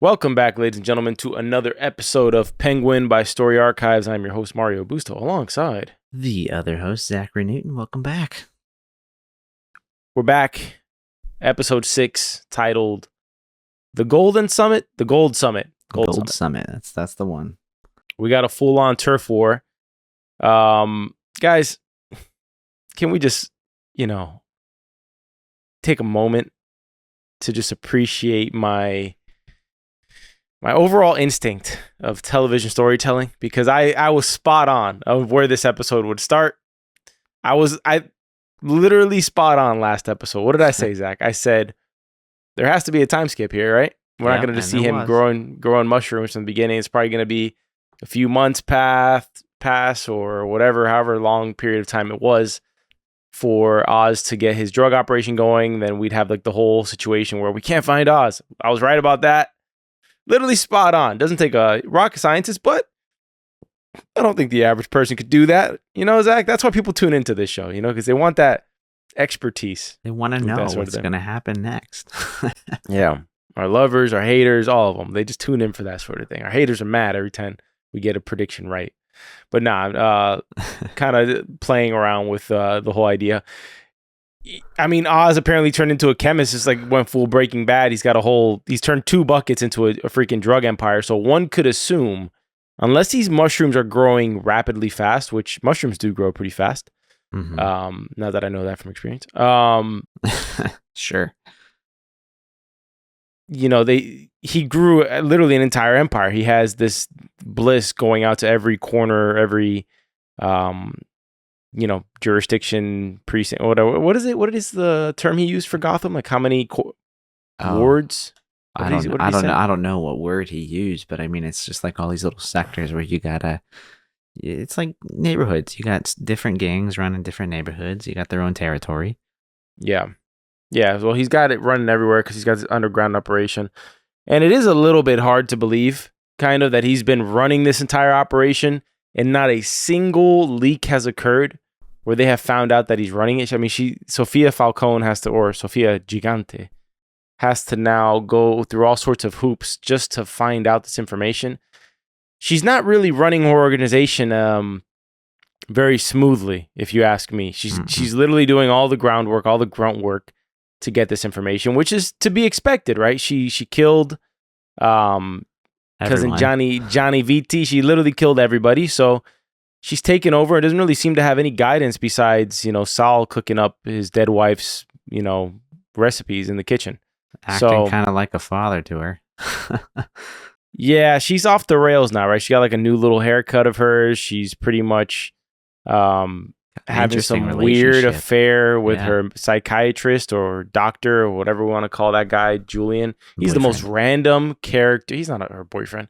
Welcome back, ladies and gentlemen, to another episode of Penguin by Story Archives. I'm your host, Mario Busto, alongside the other host, Zachary Newton. Welcome back. We're back. Episode 6, titled The Golden Summit? The Gold Summit. Gold Summit. That's the one. We got a full-on turf war. Guys, can we just, take a moment to just appreciate my overall instinct of television storytelling, because I was spot on of where this episode would start. I literally spot on last episode. What did I say, Zach? I said there has to be a time skip here, right? We're not going to just see him growing mushrooms from the beginning. It's probably going to be a few months pass or whatever, however long period of time it was for Oz to get his drug operation going. Then we'd have like the whole situation where we can't find Oz. I was right about that. Literally spot on. Doesn't take a rocket scientist, but I don't think the average person could do that. Zach, that's why people tune into this show, because they want that expertise. They want to know what's going to happen next. Yeah. Our lovers, our haters, all of them. They just tune in for that sort of thing. Our haters are mad every time we get a prediction right. But nah, kind of playing around with the whole idea. I mean, Oz apparently turned into a chemist. It's like went full Breaking Bad. He's turned 2 buckets into a freaking drug empire. So one could assume, unless these mushrooms are growing rapidly fast, which mushrooms do grow pretty fast. Mm-hmm. Now that I know that from experience. Sure. He grew literally an entire empire. He has this bliss going out to every corner, every jurisdiction, precinct, whatever. What is it? What is the term he used for Gotham? Like how many wards? I don't know what word he used, but I mean, it's just like all these little sectors where it's like neighborhoods. You got different gangs running different neighborhoods. You got their own territory. Yeah. Well, he's got it running everywhere because he's got this underground operation. And it is a little bit hard to believe, kind of, that he's been running this entire operation and not a single leak has occurred where they have found out that he's running it. I mean, Sofia Falcone or Sofia Gigante has to now go through all sorts of hoops just to find out this information. She's not really running her organization very smoothly, if you ask me. She's literally doing all the groundwork, all the grunt work to get this information, which is to be expected, right? She killed cousin Johnny Vitti. She literally killed everybody. So she's taken over. It doesn't really seem to have any guidance besides, Sal cooking up his dead wife's, recipes in the kitchen. Acting kind of like a father to her. Yeah, she's off the rails now, right? She got like a new little haircut of hers. She's pretty much having some weird affair with her psychiatrist or doctor or whatever we want to call that guy, Julian. He's the most random character. He's not her boyfriend.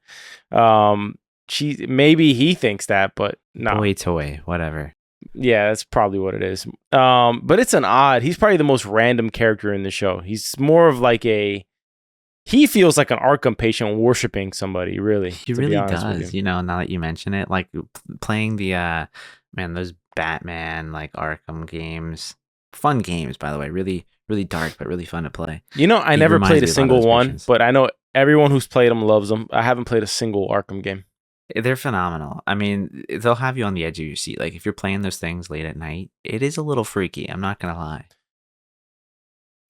Maybe he thinks that, but no. Boy toy, whatever. Yeah, that's probably what it is. But it's he's probably the most random character in the show. He's more of like he feels like an Arkham patient worshiping somebody, really. He really does, now that you mention it. Like playing those Batman, like Arkham games. Fun games, by the way. Really, really dark, but really fun to play. I never played a single one, but I know everyone who's played them loves them. I haven't played a single Arkham game. They're phenomenal. I mean, they'll have you on the edge of your seat. Like if you're playing those things late at night, it is a little freaky. I'm not going to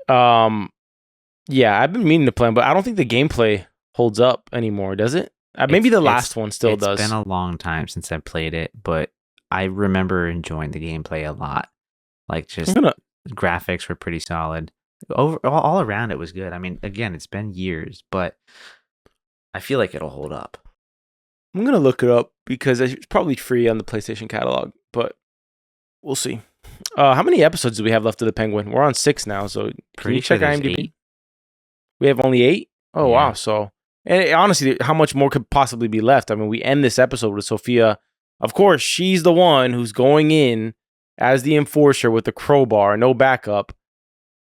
lie. Yeah, I've been meaning to play them, but I don't think the gameplay holds up anymore, does it? Maybe the last one still does. It's been a long time since I played it, but I remember enjoying the gameplay a lot. Like just graphics were pretty solid. All around it was good. I mean, again, it's been years, but I feel like it'll hold up. I'm going to look it up because it's probably free on the PlayStation catalog, but we'll see. How many episodes do we have left of The Penguin? We're on 6 now, so can you check IMDb? 8. We have only 8? Oh, yeah. Wow. So, and honestly, how much more could possibly be left? I mean, we end this episode with Sophia. Of course, she's the one who's going in as the enforcer with the crowbar, no backup,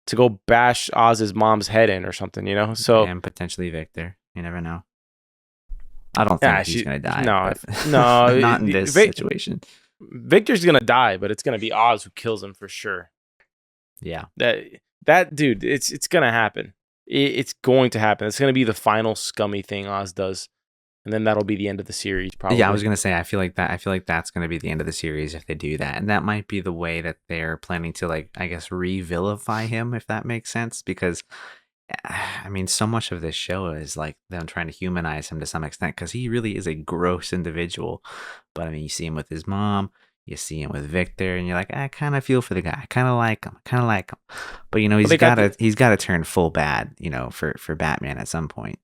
to go bash Oz's mom's head in or something, So, and potentially Victor. You never know. I don't think he's going to die. No, not in this situation. Victor's going to die, but it's going to be Oz who kills him for sure. Yeah. That dude, it's going to happen. it's going to happen. It's going to be the final scummy thing Oz does, and then that'll be the end of the series. Probably. Yeah, I was gonna say I feel like that's gonna be the end of the series if they do that, and that might be the way that they're planning to like I guess revilify him, if that makes sense, because I mean, so much of this show is like them trying to humanize him to some extent because he really is a gross individual. But I mean, you see him with his mom, you see him with Victor, and you're like, I kind of feel for the guy. I kind of like him. I kind of like him. But you know, he's gotta turn full bad, you know, for Batman at some point.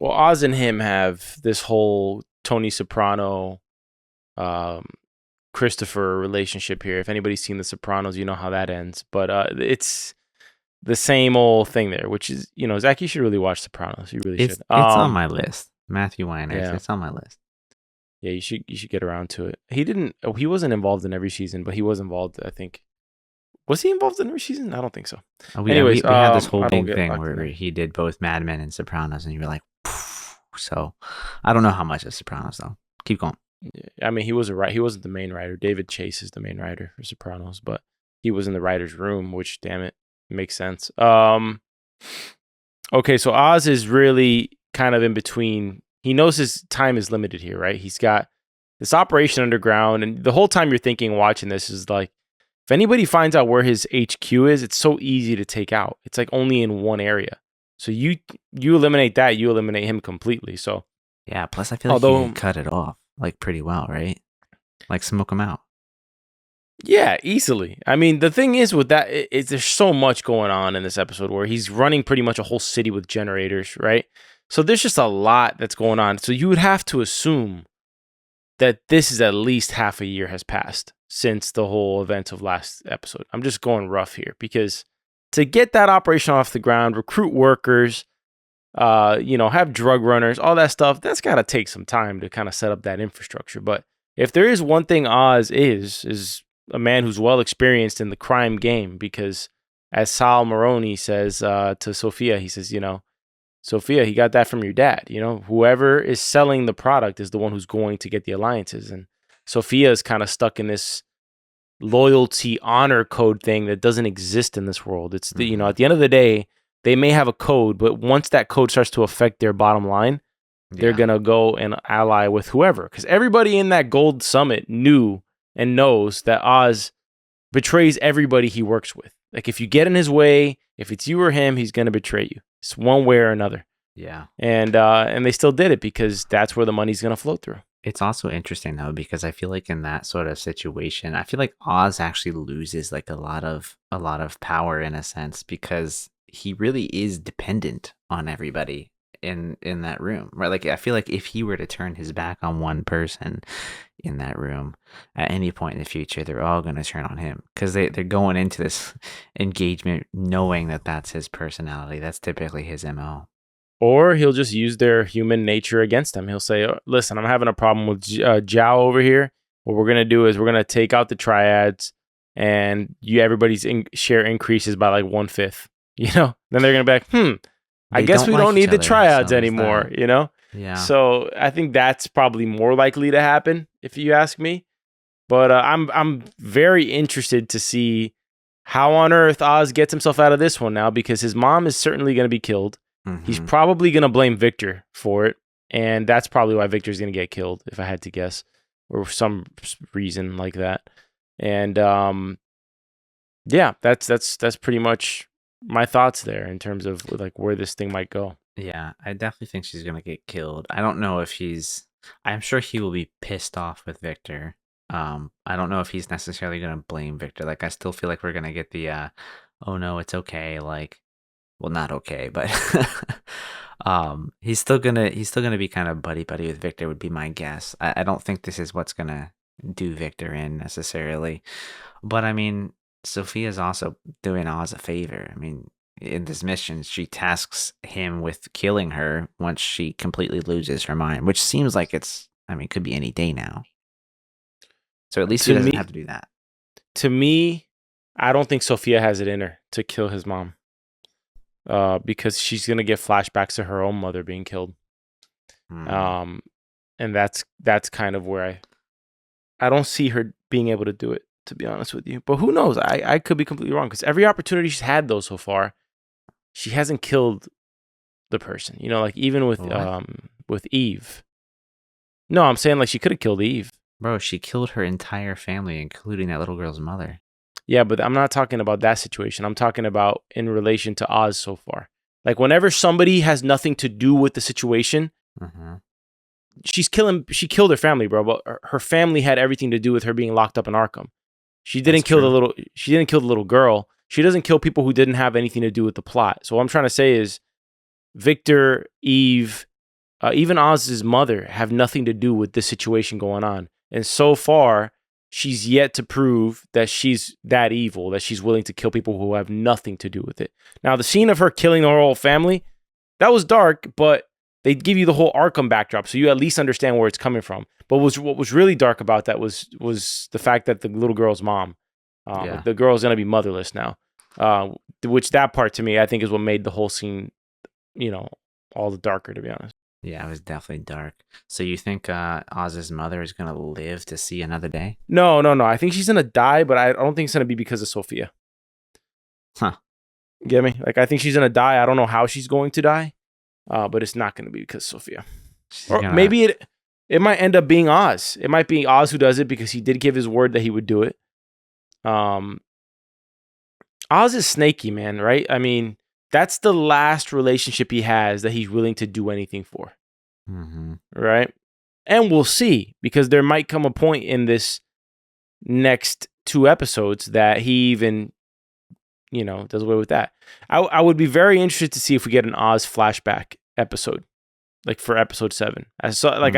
Well, Oz and him have this whole Tony Soprano, Christopher relationship here. If anybody's seen The Sopranos, you know how that ends. But it's the same old thing there, which is, you know, Zach, you should really watch Sopranos. You really should. It's on my list. Matthew Weiner, Yeah. it's on my list. Yeah, you should get around to it. He wasn't involved in every season, but he was involved, I think. Was he involved in every season? I don't think so. Anyways, we had this whole I don't big get thing locked in where there. he did both Mad Men and Sopranos, and you were like, "Poof." So I don't know how much of Sopranos though. Keep going. Yeah, I mean, he wasn't the main writer. David Chase is the main writer for Sopranos, but he was in the writer's room, which, damn it, makes sense. Okay, so Oz is really kind of in between. He knows his time is limited here, right? He's got this operation underground, and the whole time you're thinking, watching this, is like, if anybody finds out where his HQ is, it's so easy to take out. It's like only in one area. So you eliminate that, you eliminate him completely. So yeah, plus I feel like he cut it off like pretty well, right? Like smoke him out. Yeah, easily. I mean, the thing is with that, there's so much going on in this episode where he's running pretty much a whole city with generators, right? So there's just a lot that's going on. So you would have to assume that this is at least half a year has passed since the whole event of last episode. I'm just going rough here because to get that operation off the ground, recruit workers, have drug runners, all that stuff, that's got to take some time to kind of set up that infrastructure. But if there is one thing Oz is a man who's well experienced in the crime game, because as Sal Maroni says to Sophia, he says, Sophia, he got that from your dad. Whoever is selling the product is the one who's going to get the alliances. And Sophia is kind of stuck in this loyalty honor code thing that doesn't exist in this world. It's the, at the end of the day, they may have a code, but once that code starts to affect their bottom line, they're going to go and ally with whoever. Because everybody in that gold summit knew and knows that Oz betrays everybody he works with. Like, if you get in his way, if it's you or him, he's going to betray you. It's one way or another. Yeah. And they still did it because that's where the money's going to flow through. It's also interesting, though, because I feel like in that sort of situation, I feel like Oz actually loses like a lot of power in a sense, because he really is dependent on everybody in that room, right? Like, I feel like if he were to turn his back on one person in that room at any point in the future, they're all going to turn on him, because they're going into this engagement knowing that that's his personality. That's typically his MO. Or he'll just use their human nature against them. He'll say, listen, I'm having a problem with Zhao over here. What we're going to do is we're going to take out the triads, and everybody's share increases by like 1/5. Then they're going to be like, I guess we don't need the triads anymore, Yeah. So I think that's probably more likely to happen, if you ask me. But I'm very interested to see how on earth Oz gets himself out of this one now, because his mom is certainly going to be killed. Mm-hmm. He's probably going to blame Victor for it, and that's probably why Victor's going to get killed, if I had to guess, or for some reason like that. And that's pretty much my thoughts there in terms of like where this thing might go. Yeah, I definitely think she's going to get killed. I don't know if I'm sure he will be pissed off with Victor. I don't know if he's necessarily going to blame Victor. Like, I still feel like we're going to get the, oh no, it's okay. Like, well, not okay, but he's still gonna be kind of buddy with Victor, would be my guess. I don't think this is what's gonna do Victor in necessarily, but I mean, Sophia's also doing Oz a favor. I mean, in this mission, she tasks him with killing her once she completely loses her mind, which seems like could be any day now. So at least he doesn't have to do that. To me, I don't think Sophia has it in her to kill his mom. Because she's gonna get flashbacks to her own mother being killed, and that's kind of where I don't see her being able to do it, to be honest with you. But who knows? I could be completely wrong, because every opportunity she's had though so far, she hasn't killed the person. You know, like even with Eve. No, I'm saying like she could have killed Eve. Bro, she killed her entire family, including that little girl's mother. Yeah, but I'm not talking about that situation. I'm talking about in relation to Oz so far. Like whenever somebody has nothing to do with the situation, she killed her family, bro. But her family had everything to do with her being locked up in Arkham. She didn't kill the little girl. She doesn't kill people who didn't have anything to do with the plot. So what I'm trying to say is Victor, Eve, even Oz's mother have nothing to do with this situation going on. And so far, she's yet to prove that she's that evil, that she's willing to kill people who have nothing to do with it. Now, the scene of her killing her whole family, that was dark, but they give you the whole Arkham backdrop, so you at least understand where it's coming from. But what was really dark about that was the fact that the little girl's mom, the girl's gonna be motherless now. Which that part to me, I think, is what made the whole scene, all the darker, to be honest. Yeah, it was definitely dark. So you think Oz's mother is gonna live to see another day? No. I think she's gonna die, but I don't think it's gonna be because of Sophia. Huh. Get me? Like I think she's gonna die. I don't know how she's going to die, but it's not gonna be because of Sophia. Maybe it might end up being Oz. It might be Oz who does it because he did give his word that he would do it. Oz is snaky, man. Right? I mean, that's the last relationship he has that he's willing to do anything for. Right? And we'll see, because there might come a point in this next 2 episodes that he even, does away with that. I would be very interested to see if we get an Oz flashback episode, like for episode 7. At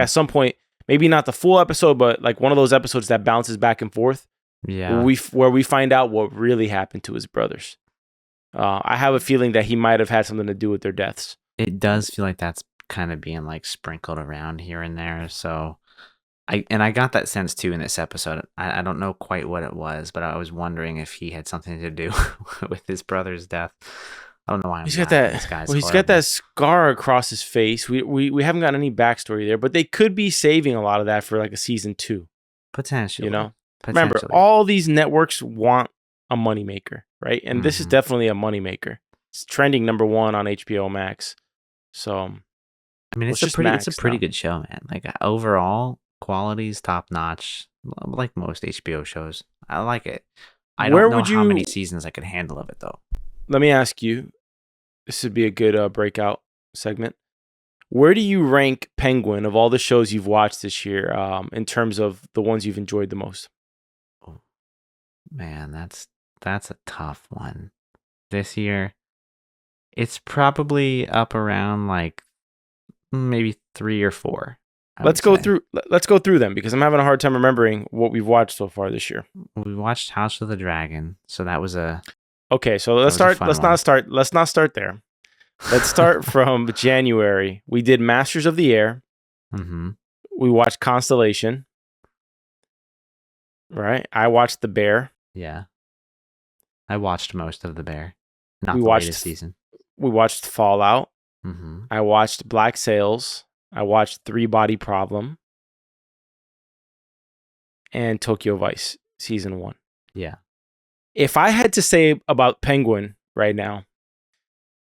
some point, maybe not the full episode, but like one of those episodes that bounces back and forth. Yeah. Where we find out what really happened to his brothers. I have a feeling that he might have had something to do with their deaths. It does feel like that's kind of being like sprinkled around here and there. So I got that sense too in this episode. I don't know quite what it was, but I was wondering if he had something to do with his brother's death. I don't know why. He's got that scar across his face. We haven't got any backstory there, but they could be saving a lot of that for like a season 2. Potentially. Remember, all these networks want a moneymaker, right? And this is definitely a moneymaker. It's trending number 1 on HBO Max. So, I mean, it's a pretty good show, man. Like overall, quality's top notch, like most HBO shows. I like it. I don't know how many seasons I could handle of it, though. Let me ask you. This would be a good breakout segment. Where do you rank Penguin of all the shows you've watched this year in terms of the ones you've enjoyed the most? Oh, man, that's a tough one. This year, it's probably up around like maybe 3 or 4. Let's go through them, because I'm having a hard time remembering what we've watched so far this year. We watched House of the Dragon, so that was a okay. So let's not start there. Let's start from January. We did Masters of the Air. We watched Constellation. Right. I watched The Bear. Yeah. I watched most of The Bear. Not the latest season. We watched Fallout. I watched Black Sails. I watched 3 Body Problem. And Tokyo Vice season 1. Yeah. If I had to say about Penguin right now,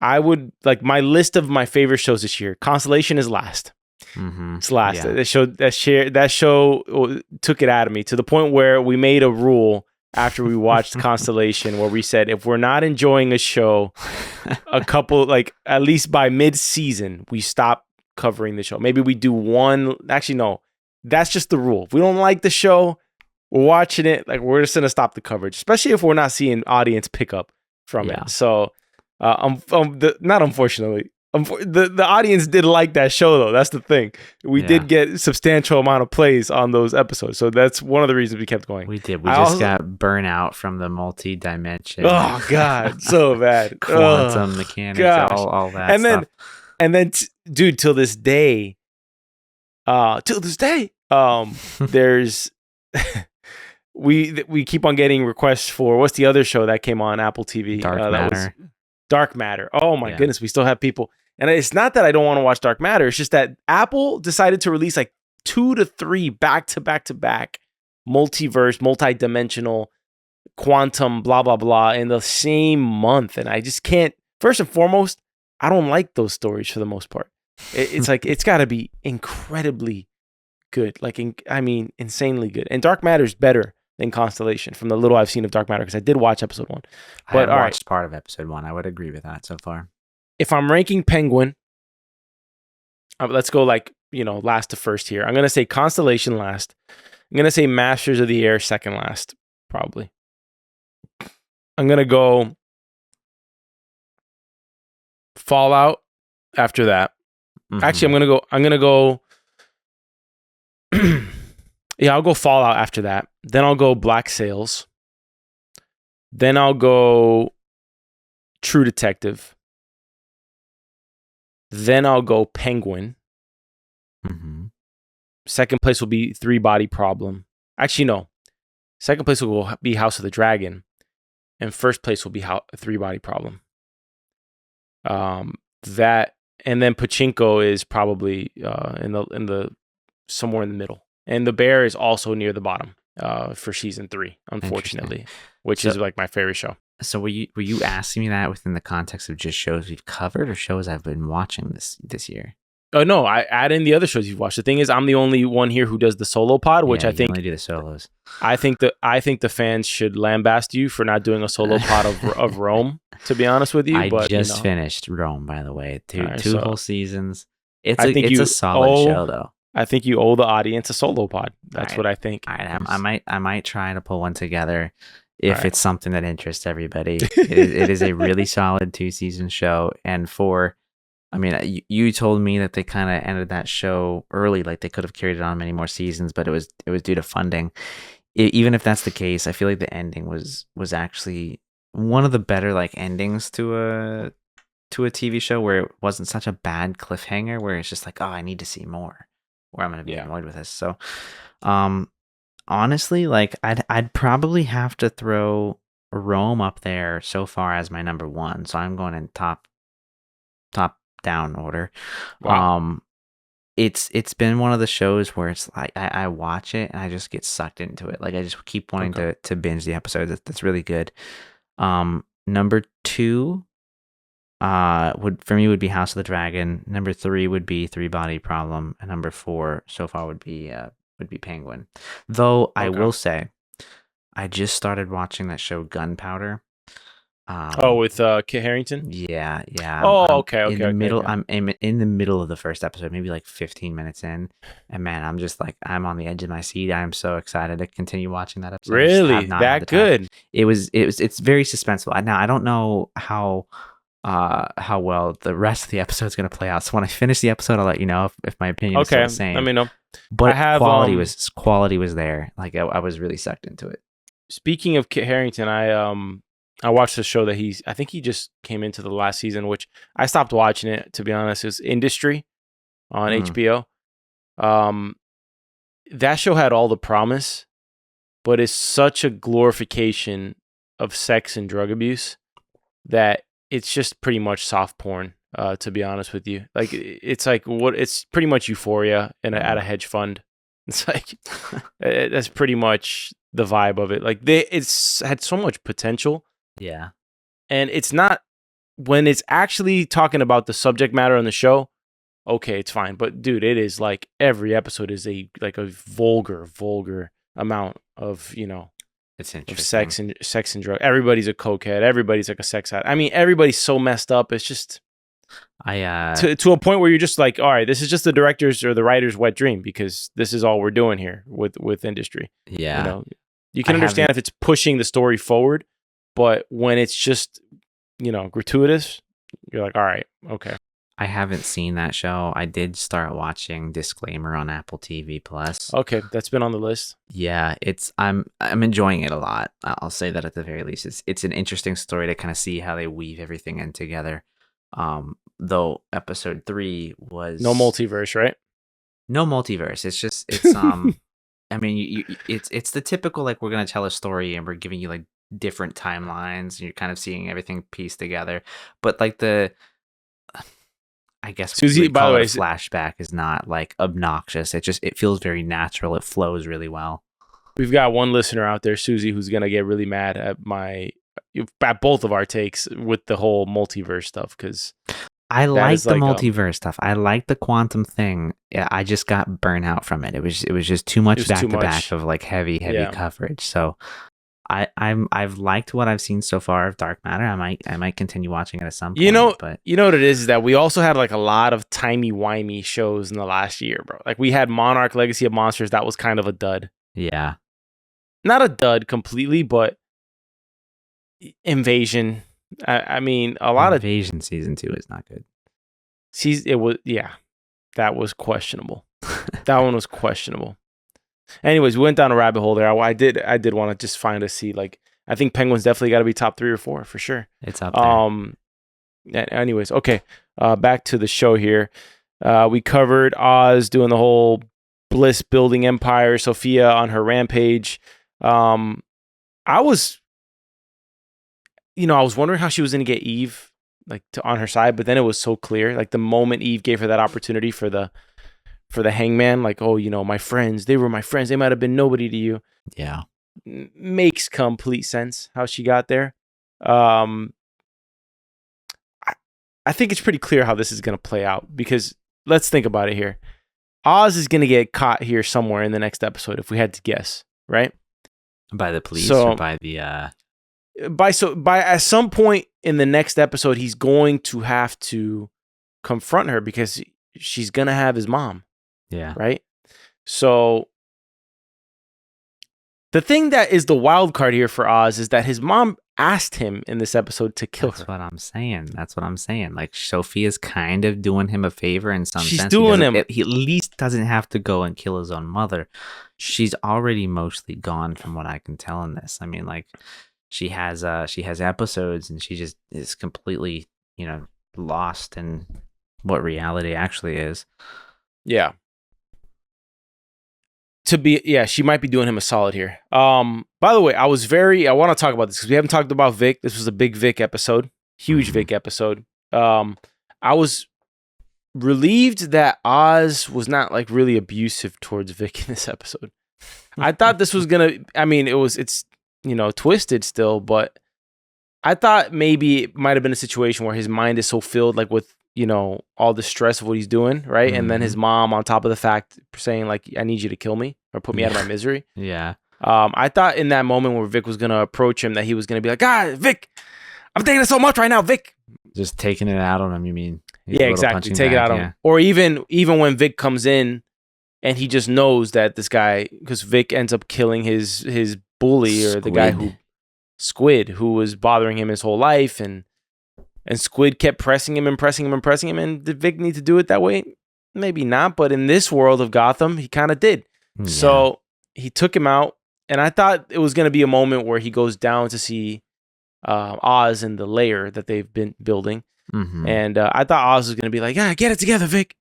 I would like my list of my favorite shows this year. Constellation is last. It's last. Yeah. That show took it out of me to the point where we made a rule after we watched Constellation where we said if we're not enjoying a show, a couple like at least by mid-season we stop covering the show. Maybe we do one. Actually, no, that's just the rule. If we don't like the show, we're watching it. Like we're just gonna stop the coverage, especially if we're not seeing audience pickup from it. So, not unfortunately. The audience did like that show though. That's the thing. We did get substantial amount of plays on those episodes, so that's one of the reasons we kept going. We did. We just got burnout from the multi-dimension. Oh god, so bad. Quantum mechanics, all that. And then, dude, till this day, there's we keep on getting requests for what's the other show that came on Apple TV? Dark Matter. Oh my goodness, we still have people. And it's not that I don't want to watch Dark Matter. It's just that Apple decided to release like 2 to 3 back-to-back multiverse, multi-dimensional, quantum, blah, blah, blah in the same month. And I just can't first and foremost, I don't like those stories for the most part. It's like it's got to be incredibly good, like insanely good. And Dark Matter's better than Constellation from the little I've seen of Dark Matter because I did watch episode 1. But I watched part of episode 1. I would agree with that so far. If I'm ranking Penguin, let's go last to first here. I'm gonna say Constellation last. I'm gonna say Masters of the Air second last, probably. I'm gonna go Fallout after that. Mm-hmm. Actually, I'm gonna go yeah, I'll go Fallout after that. Then I'll go Black Sails. Then I'll go True Detective. Then I'll go Penguin. Mm-hmm. Second place will be Three Body Problem. Actually, no. Second place will be House of the Dragon. And first place will be Three Body Problem. That, and then Pachinko is probably in the somewhere in the middle. And The Bear is also near the bottom for season 3, unfortunately, which is like my favorite show. So were you asking me that within the context of just shows we've covered or shows I've been watching this year? Oh no, I add in the other shows you've watched. The thing is, I'm the only one here who does the solo pod, which I think only do the solos. I think the fans should lambast you for not doing a solo pod of Rome. To be honest with you, I just finished Rome, by the way. Two whole seasons. It's a solid show though. I think you owe the audience a solo pod. That's what I think. All right, I might try to pull one together if it's something that interests everybody. It is a really solid 2-season show, and you told me that they kind of ended that show early, like they could have carried it on many more seasons, but it was due to funding. Even if that's the case, I feel like the ending was actually one of the better endings to a TV show, where it wasn't such a bad cliffhanger, where it's just like, oh, I need to see more, or I'm gonna be annoyed with this. So, honestly, I'd probably have to throw Rome up there so far as my number 1. So I'm going in top down order. Wow. It's been one of the shows where it's like I watch it and I just get sucked into it. Like I just keep wanting to binge the episodes. That's really good. Number 2 would be House of the Dragon. Number 3 would be Three Body Problem, and number 4 so far would be Penguin. Though I will say, I just started watching that show Gunpowder. With Kit Harington? Yeah. Okay. I'm in the middle of the first episode, maybe 15 minutes in, and man, I'm just I'm on the edge of my seat. I'm so excited to continue watching that episode. Really? That good? It's very suspenseful. Now I don't know how well the rest of the episode is going to play out. So when I finish the episode, I'll let you know if my opinion is still the same. Let me know. But quality was there. I was really sucked into it. Speaking of Kit Harington, I watched the show that I think he just came into the last season, which I stopped watching it, to be honest. It was Industry on HBO. That show had all the promise, but it's such a glorification of sex and drug abuse that it's just pretty much soft porn, to be honest with you. It's pretty much Euphoria at a hedge fund. It's that's pretty much the vibe of it. It's had so much potential. Yeah. And it's not, when it's actually talking about the subject matter on the show, okay, it's fine. But dude, it is every episode is a vulgar amount of, it's interesting. Of sex and drug. Everybody's a cokehead. Everybody's a sex addict. I mean, everybody's so messed up. It's just to a point where you're just all right, this is just the director's or the writer's wet dream, because this is all we're doing here with Industry. Yeah. You can understand if it's pushing the story forward, but when it's just, gratuitous, you're like, all right, okay. I haven't seen that show. I did start watching Disclaimer on Apple TV Plus. Okay, that's been on the list. Yeah, I'm enjoying it a lot. I'll say that at the very least. It's an interesting story to kind of see how they weave everything in together. Though episode 3 was no multiverse, right? No multiverse. It's I mean, it's the typical we're gonna tell a story and we're giving you different timelines and you're kind of seeing everything pieced together. But I guess Susie, by the way, flashback is not obnoxious. It feels very natural. It flows really well. We've got one listener out there, Susie, who's gonna get really mad at my at both of our takes with the whole multiverse stuff, because I like the like, multiverse stuff. I like the quantum thing. Yeah, I just got burnt out from it. It was just too much back to back of like heavy coverage. So I've liked what I've seen so far of Dark Matter. I might continue watching it at some point. But you know what it is that we also had like a lot of timey-wimey shows in the last year, bro. Like we had Monarch Legacy of Monsters, that was kind of a dud. Yeah. Not a dud completely, but Invasion. I mean, a lot of Invasion season 2 is not good. That was questionable. That one was questionable. Anyways, we went down a rabbit hole there. I did want to just find a see, like, I think Penguin's definitely got to be top 3 or 4 for sure. It's up there. Anyways, okay. Back to the show here. We covered Oz doing the whole bliss building empire, Sophia on her rampage. I was wondering how she was going to get Eve like on her side, but then it was so clear. Like the moment Eve gave her that opportunity for the hangman, like, oh, my friends, they were my friends. They might have been nobody to you. Yeah. Makes complete sense how she got there. I think it's pretty clear how this is going to play out, because let's think about it here. Oz is going to get caught here somewhere in the next episode, if we had to guess, right? By the police or by the by at some point in the next episode, he's going to have to confront her because she's going to have his mom. Yeah. Right? So the thing that is the wild card here for Oz is that his mom asked him in this episode to kill her. That's what I'm saying. Like, Sophia's kind of doing him a favor in some sense. She's doing him. He at least doesn't have to go and kill his own mother. She's already mostly gone from what I can tell in this. I mean, like, she has episodes and she just is completely, lost in what reality actually is. Yeah. She might be doing him a solid here. By the way, I want to talk about this because we haven't talked about Vic. This was a big Vic episode, huge Vic episode. I was relieved that Oz was not like really abusive towards Vic in this episode. I thought this was it's twisted still, but I thought maybe it might have been a situation where his mind is so filled like with all the stress of what he's doing, right? And then his mom on top of the fact saying like, I need you to kill me or put me out of my misery. Yeah. I thought in that moment where Vic was going to approach him that he was going to be like, Vic, I'm thinking it so much right now, Vic. Just taking it out on him, you mean? Yeah, exactly. Take it out on him. Or even when Vic comes in and he just knows that this guy, because Vic ends up killing his bully or the guy Squid, who was bothering him his whole life, and Squid kept pressing him, and did Vic need to do it that way? Maybe not, but in this world of Gotham, he kind of did. Yeah. So he took him out, and I thought it was going to be a moment where he goes down to see Oz in the lair that they've been building, and I thought Oz was going to be like, get it together, Vic.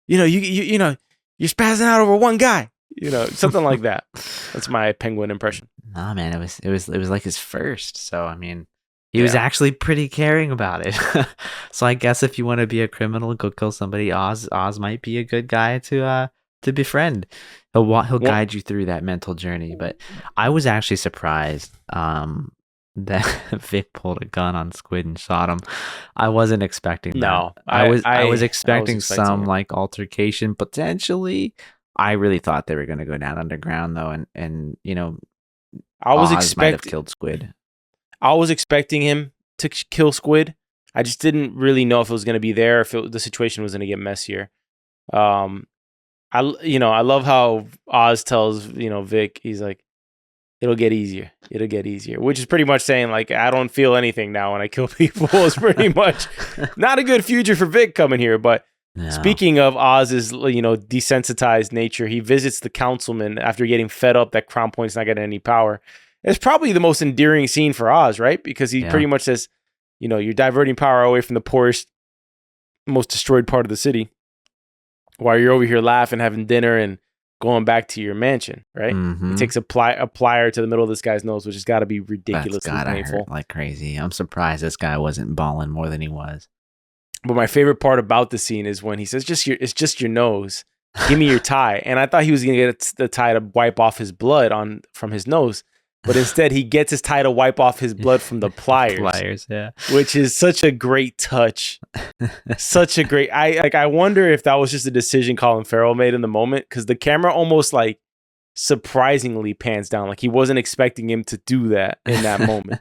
You're spazzing out over one guy. Something like that. That's my Penguin impression. Nah, man, it was like his first. So I mean, he was actually pretty caring about it. So I guess if you want to be a criminal, go kill somebody. Oz might be a good guy to befriend. He'll guide you through that mental journey. But I was actually surprised that Vic pulled a gun on Squid and shot him. I wasn't expecting that. No, I was expecting some like altercation potentially. I really thought they were going to go down underground though, and I was Oz might have killed Squid. I was expecting him to kill Squid. I just didn't really know if it was going to be there, if the situation was going to get messier. I love how Oz tells Vic, he's like, it'll get easier, which is pretty much saying like, I don't feel anything now when I kill people. It's pretty much not a good future for Vic coming here, but. No. Speaking of Oz's, desensitized nature, he visits the councilman after getting fed up that Crown Point's not getting any power. It's probably the most endearing scene for Oz, right? Because he pretty much says, you're diverting power away from the poorest, most destroyed part of the city, while you're over here laughing, having dinner, and going back to your mansion, right? He takes a plier to the middle of this guy's nose, which has got to be ridiculously painful. Hurt like crazy. I'm surprised this guy wasn't balling more than he was. But my favorite part about the scene is when he says, it's just your nose. Give me your tie. And I thought he was going to get the tie to wipe off his blood from his nose. but instead he gets his tie to wipe off his blood from the pliers. Pliers, yeah. Which is such a great touch. Such a great. I wonder if that was just a decision Colin Farrell made in the moment, because the camera almost like surprisingly pans down, like he wasn't expecting him to do that in that moment,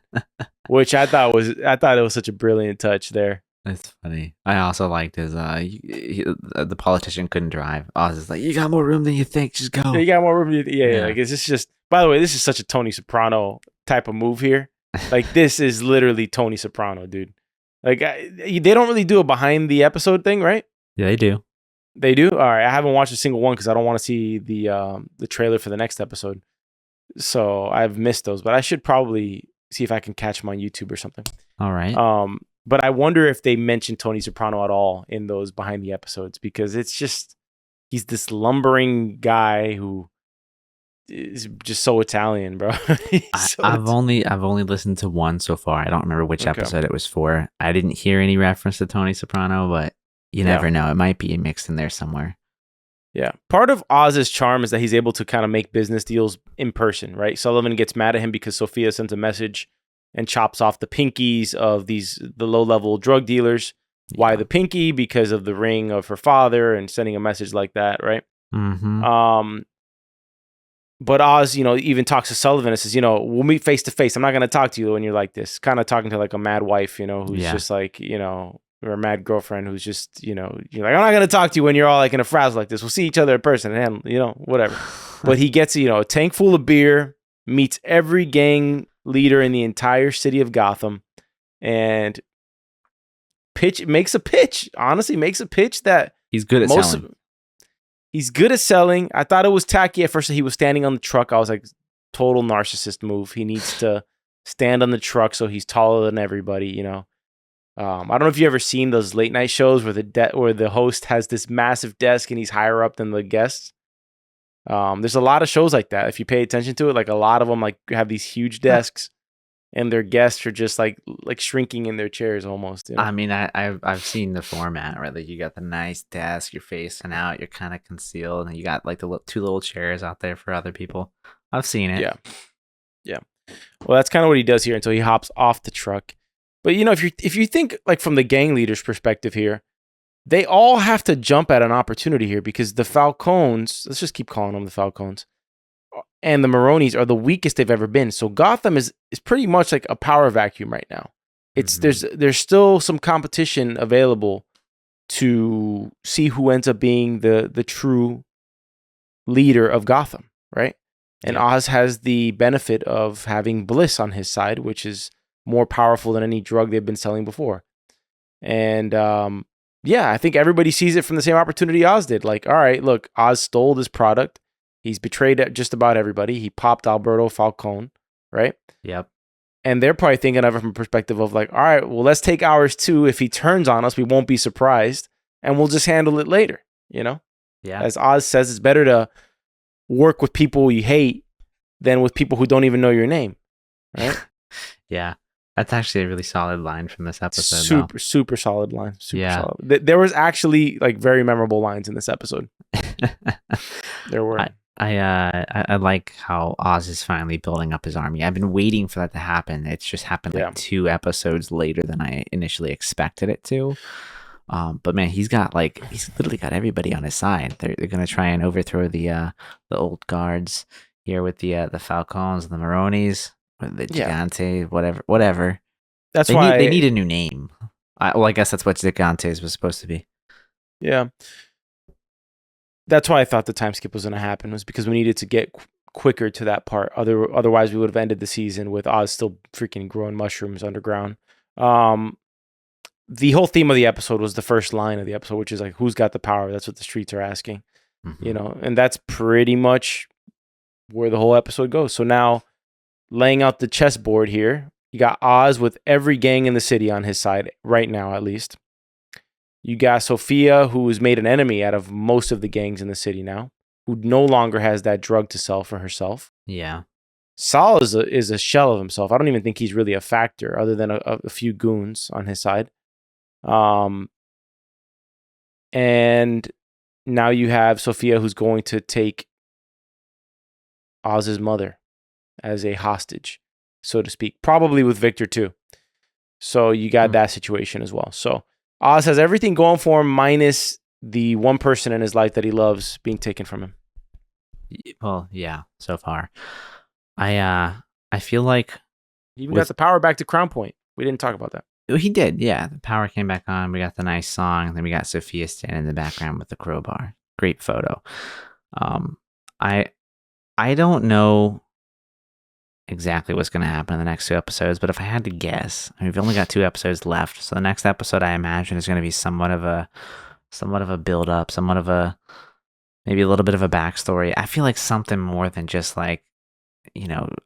which I thought it was such a brilliant touch there. That's funny. I also liked his the politician couldn't drive. Oz is like, you got more room than you think. Just go. Yeah, you got more room. Yeah. Like, it's just. By the way, this is such a Tony Soprano type of move here. Like, this is literally Tony Soprano, dude. Like, they don't really do a behind the episode thing, right? Yeah, they do. They do? All right. I haven't watched a single one because I don't want to see the trailer for the next episode. So I've missed those, but I should probably see if I can catch them on YouTube or something. All right. But I wonder if they mention Tony Soprano at all in those behind the episodes, because it's just, he's this lumbering guy who is just so Italian, bro. I've only listened to one so far. I don't remember which episode it was for. I didn't hear any reference to Tony Soprano, but you never know. It might be mixed in there somewhere. Yeah. Part of Oz's charm is that he's able to kind of make business deals in person, right? Sullivan gets mad at him because Sophia sends a message and chops off the pinkies of the low-level drug dealers. Yeah. Why the pinky? Because of the ring of her father, and sending a message like that, right? Mm-hmm. But Oz, even talks to Sullivan and says, we'll meet face to face. I'm not going to talk to you when you're like this. Kind of talking to like a mad wife, who's just like, or a mad girlfriend who's just, you're like, I'm not going to talk to you when you're all like in a frazzle like this. We'll see each other in person and, whatever. But he gets, a tank full of beer, meets every gang leader in the entire city of Gotham, and makes a pitch that he's good at selling. He's good at selling. I thought it was tacky at first that he was standing on the truck. I was like, total narcissist move. He needs to stand on the truck so he's taller than everybody, I don't know if you ever seen those late night shows where the host has this massive desk and he's higher up than the guests. There's a lot of shows like that. If you pay attention to it, like a lot of them like have these huge desks and their guests are just like shrinking in their chairs almost. I mean, I've seen the format, right? Like you got the nice desk, you're facing out, you're kind of concealed, and you got like the two little chairs out there for other people. I've seen it. Yeah. Well, that's kind of what he does here until he hops off the truck. But if you think like from the gang leader's perspective here, they all have to jump at an opportunity here, because the Falcones, let's just keep calling them the Falcones, and the Maronis are the weakest they've ever been. So Gotham is pretty much like a power vacuum right now. It's there's still some competition available to see who ends up being the true leader of Gotham, right? And Oz has the benefit of having Bliss on his side, which is more powerful than any drug they've been selling before. And I think everybody sees it from the same opportunity Oz did. Like, all right, look, Oz stole this product. He's betrayed just about everybody. He popped Alberto Falcone, right? Yep. And they're probably thinking of it from a perspective of like, all right, well, let's take ours too. If he turns on us, we won't be surprised, and we'll just handle it later, Yeah. As Oz says, it's better to work with people you hate than with people who don't even know your name, right? Yeah. That's actually a really solid line from this episode. Super solid line. Solid. There was actually like very memorable lines in this episode. There were. I like how Oz is finally building up his army. I've been waiting for that to happen. It's just happened like 2 episodes later than I initially expected it to. But man, he's literally got everybody on his side. They're gonna try and overthrow the old guards here with the Falcons and the Maronis. The Gigante, whatever. That's why they need a new name. I guess that's what Gigantes was supposed to be. Yeah. That's why I thought the time skip was going to happen, was because we needed to get quicker to that part. Otherwise, we would have ended the season with Oz still freaking growing mushrooms underground. The whole theme of the episode was the first line of the episode, which is like, who's got the power? That's what the streets are asking, and that's pretty much where the whole episode goes. So now, laying out the chessboard here, you got Oz with every gang in the city on his side right now, at least. You got Sophia, who has made an enemy out of most of the gangs in the city now, who no longer has that drug to sell for herself. Yeah. Sal is a shell of himself. I don't even think he's really a factor other than a few goons on his side. And now you have Sophia, who's going to take Oz's mother. as a hostage, so to speak. Probably with Victor too. So you got that situation as well. So Oz has everything going for him minus the one person in his life that he loves being taken from him. Well, yeah, so far. I feel like He even got the power back to Crown Point. We didn't talk about that. He did, yeah. The power came back on. We got the nice song. Then we got Sophia standing in the background with the crowbar. Great photo. I don't know exactly what's going to happen in the next 2 episodes, but if I had to guess, we've only got 2 episodes left. So the next episode, I imagine, is going to be somewhat of a build up, somewhat of a maybe a little bit of a backstory. I feel like something more than just like,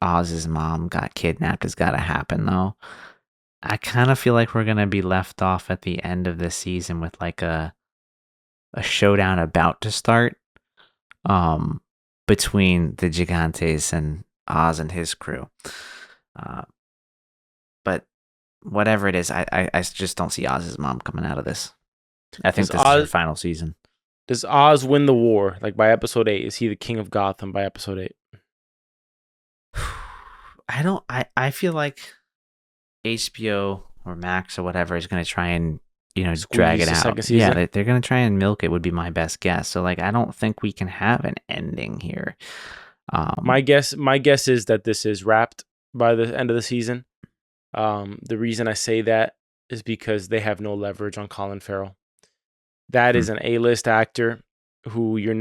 Oz's mom got kidnapped has got to happen though. I kind of feel like we're going to be left off at the end of this season with like a showdown about to start between the Gigantes and Oz and his crew. But whatever it is, I just don't see Oz's mom coming out of this. I think this is her final season. Does Oz win the war? Like by episode 8, is he the king of Gotham by episode 8? I feel like HBO or Max or whatever is going to try and drag it out. Yeah, they're going to try and milk it would be my best guess. So like I don't think we can have an ending here. My guess is that this is wrapped by the end of the season. The reason I say that is because they have no leverage on Colin Farrell. That is an A-list actor who you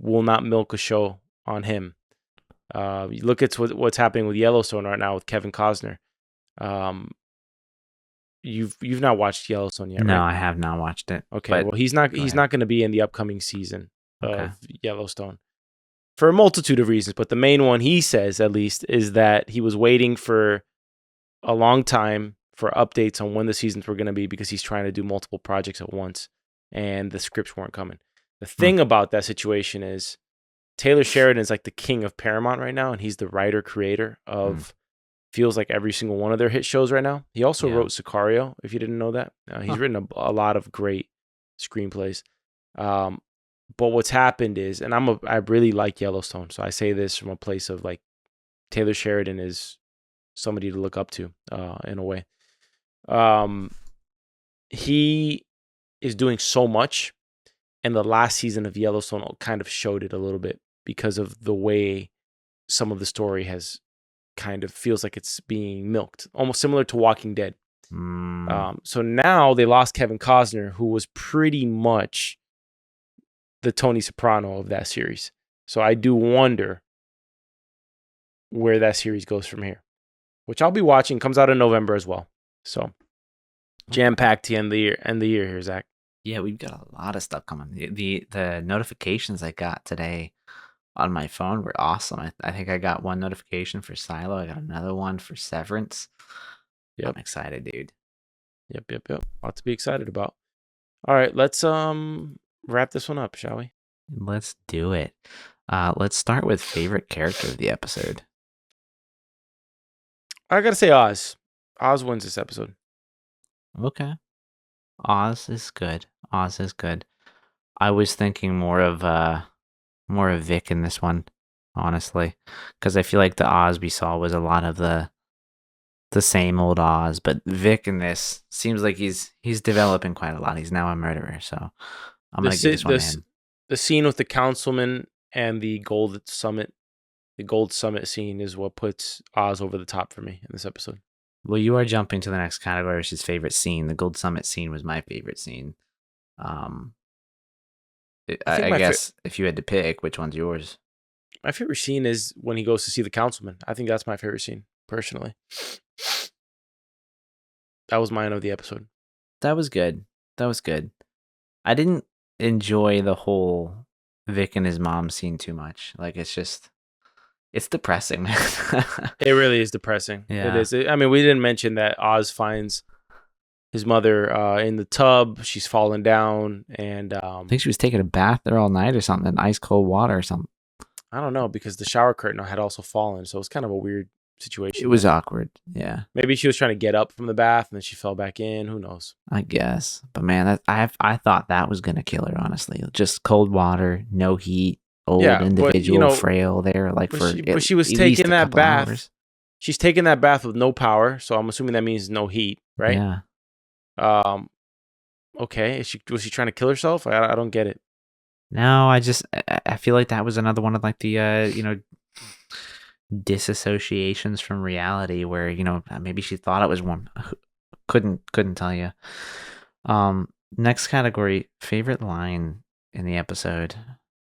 will not milk a show on him. You look at what's happening with Yellowstone right now with Kevin Costner. You've not watched Yellowstone yet, right? No, I have not watched it. Okay, well he's not going to be in the upcoming season of Yellowstone for a multitude of reasons, but the main one he says at least is that he was waiting for a long time for updates on when the seasons were going to be because he's trying to do multiple projects at once and the scripts weren't coming. The thing about that situation is Taylor Sheridan is like the king of Paramount right now, and he's the writer creator of feels like every single one of their hit shows right now. He also wrote Sicario, if you didn't know that. He's written a lot of great screenplays. But what's happened is, and I really like Yellowstone, so I say this from a place of like Taylor Sheridan is somebody to look up to in a way. He is doing so much, and the last season of Yellowstone kind of showed it a little bit because of the way some of the story has kind of feels like it's being milked, almost similar to Walking Dead. So now they lost Kevin Costner, who was pretty much the Tony Soprano of that series. So I do wonder where that series goes from here, which I'll be watching. Comes out in November as well. So jam-packed to end the year here, Zach. Yeah, we've got a lot of stuff coming. The notifications I got today on my phone were awesome. I think I got one notification for Silo. I got another one for Severance. Yep. I'm excited, dude. Yep. A lot to be excited about. All right, let's wrap this one up, shall we? Let's do it. Let's start with favorite character of the episode. I gotta say Oz. Oz wins this episode. Okay. Oz is good. I was thinking more of Vic in this one, honestly, because I feel like the Oz we saw was a lot of the same old Oz, but Vic in this seems like he's developing quite a lot. He's now a murderer, so I'm gonna give this one to him. The scene with the councilman and the Gold Summit scene is what puts Oz over the top for me in this episode. Well, you are jumping to the next category, which is favorite scene. The Gold Summit scene was my favorite scene. I guess if you had to pick, which one's yours? My favorite scene is when he goes to see the councilman. I think that's my favorite scene, personally. That was mine of the episode. That was good. I didn't enjoy the whole Vic and his mom scene too much. Like, it's depressing, man. It really is depressing. Yeah. It is. I mean, we didn't mention that Oz finds his mother in the tub. She's fallen down, and I think she was taking a bath there all night or something, ice cold water or something. I don't know, because the shower curtain had also fallen, so it was kind of a weird situation. It was awkward, yeah. Maybe she was trying to get up from the bath, and then she fell back in. Who knows? I guess. But man, I thought that was gonna kill her, honestly. Just cold water, no heat, old individual frail there, like for but she was at least taking a that couple bath. hours. She's taking that bath with no power, so I'm assuming that means no heat, right? Yeah. Okay. Was she trying to kill herself? I don't get it. No, I feel like that was another one of like the disassociations from reality where maybe she thought it was warm. Couldn't tell you. Next category, favorite line in the episode.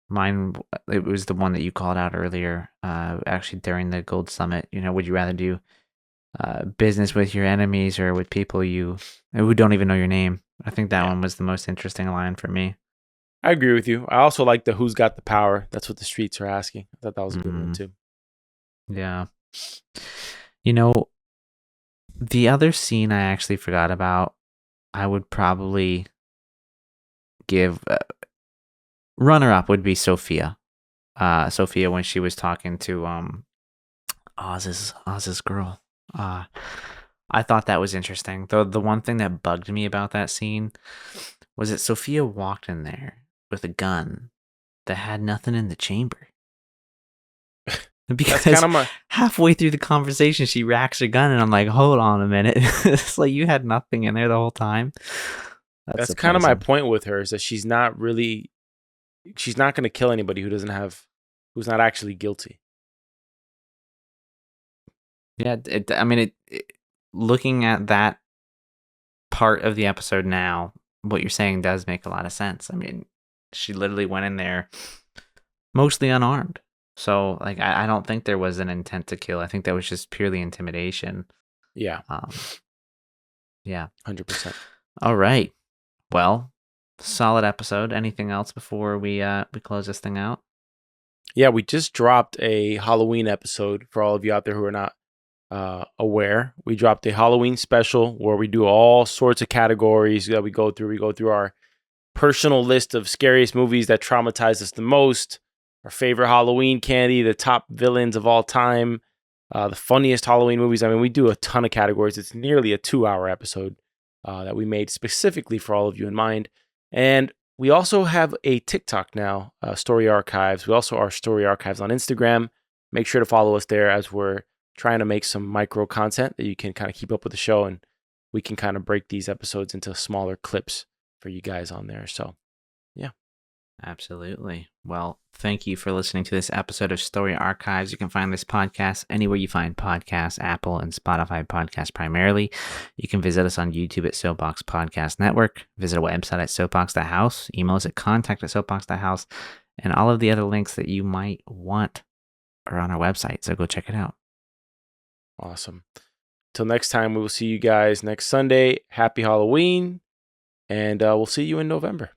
Mine, it was the one that you called out earlier, actually during the Gold Summit. Would you rather do business with your enemies or with people who don't even know your name? I think that one was the most interesting line for me. I agree with you. I also like the who's got the power. That's what the streets are asking. I thought that was a good one too. Yeah. The other scene I actually forgot about, I would probably give runner-up would be Sophia. Sophia when she was talking to Oz's girl. I thought that was interesting. The one thing that bugged me about that scene was that Sophia walked in there with a gun that had nothing in the chamber. Because halfway through the conversation, she racks her gun, and I'm like, hold on a minute. It's like you had nothing in there the whole time. That's kind of my point with her, is that she's not going to kill anybody who's not actually guilty. Yeah, looking at that part of the episode now, what you're saying does make a lot of sense. I mean, she literally went in there mostly unarmed. So, like, I don't think there was an intent to kill. I think that was just purely intimidation. Yeah. Yeah. 100%. All right. Well, solid episode. Anything else before we close this thing out? Yeah, we just dropped a Halloween episode for all of you out there who are not aware. We dropped a Halloween special where we do all sorts of categories that we go through. We go through our personal list of scariest movies that traumatized us the most, our favorite Halloween candy, the top villains of all time, the funniest Halloween movies. I mean, we do a ton of categories. It's nearly a 2-hour episode that we made specifically for all of you in mind. And we also have a TikTok now, Story Archives. We also are Story Archives on Instagram. Make sure to follow us there as we're trying to make some micro content that you can kind of keep up with the show, and we can kind of break these episodes into smaller clips for you guys on there. So, yeah. Absolutely. Well, thank you for listening to this episode of Story Archives. You can find this podcast anywhere you find podcasts, Apple and Spotify podcasts primarily. You can visit us on YouTube at SoapBox Podcast Network. Visit our website at soapbox.house. Email us at contact@soapbox.house. And all of the other links that you might want are on our website. So go check it out. Awesome. Till next time, we will see you guys next Sunday. Happy Halloween. And we'll see you in November.